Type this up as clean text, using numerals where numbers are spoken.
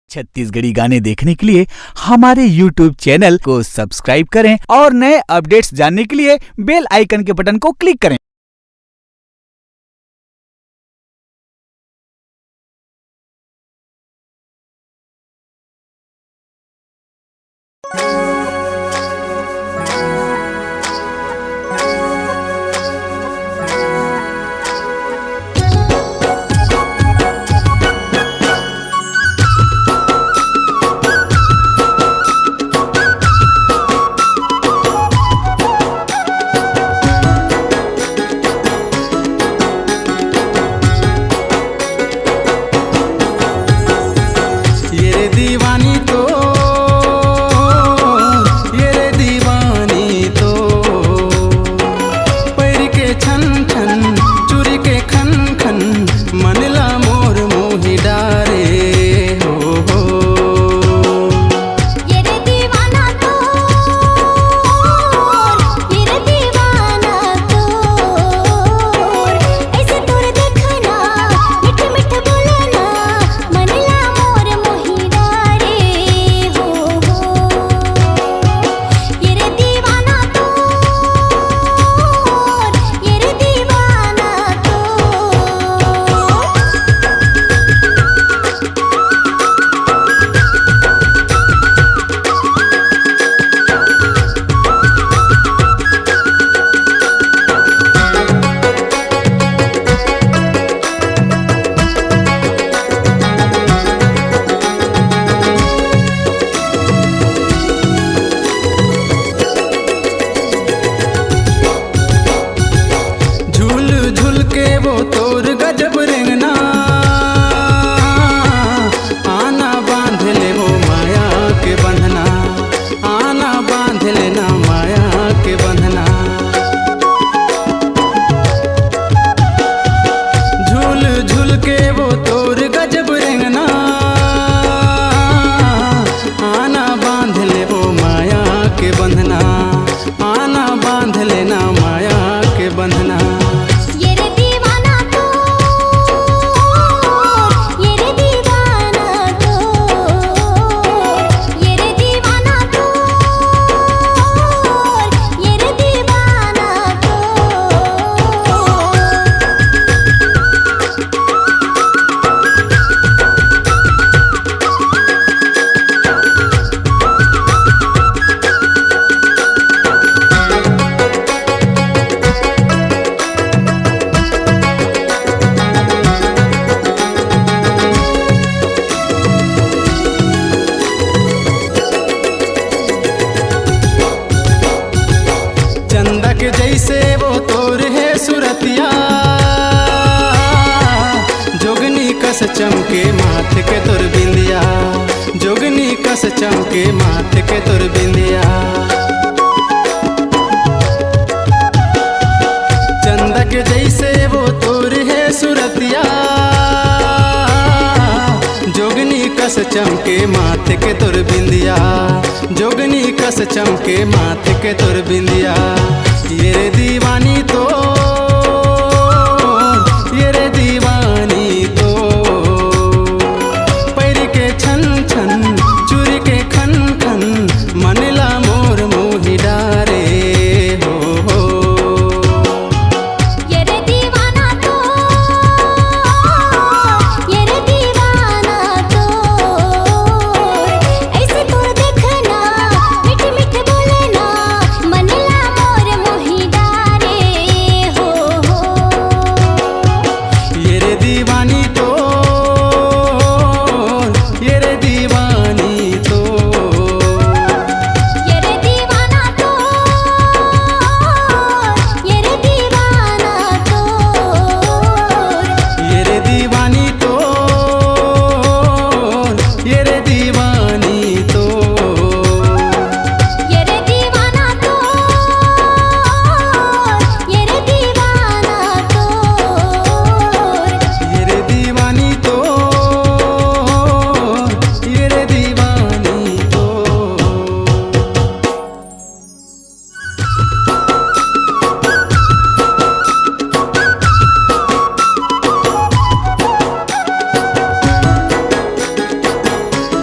छत्तीसगढ़ी गाने देखने के लिए हमारे YouTube चैनल को सब्सक्राइब करें और नए अपडेट्स जानने के लिए बेल आइकन के बटन को क्लिक करें। चंदा के जैसे वो तोर है सुरतिया, जोगनी कस चमके माथ के तोर बिंदिया, जोगनी कस चमके माथ के तोर बिंदिया। चंदा के जैसे वो तोर है सुरतिया, जोगनी कस चमके माथ के तोर बिंदिया, जोगनी कस चमके माथ के तोर बिंदिया। ये रे दीवानी तो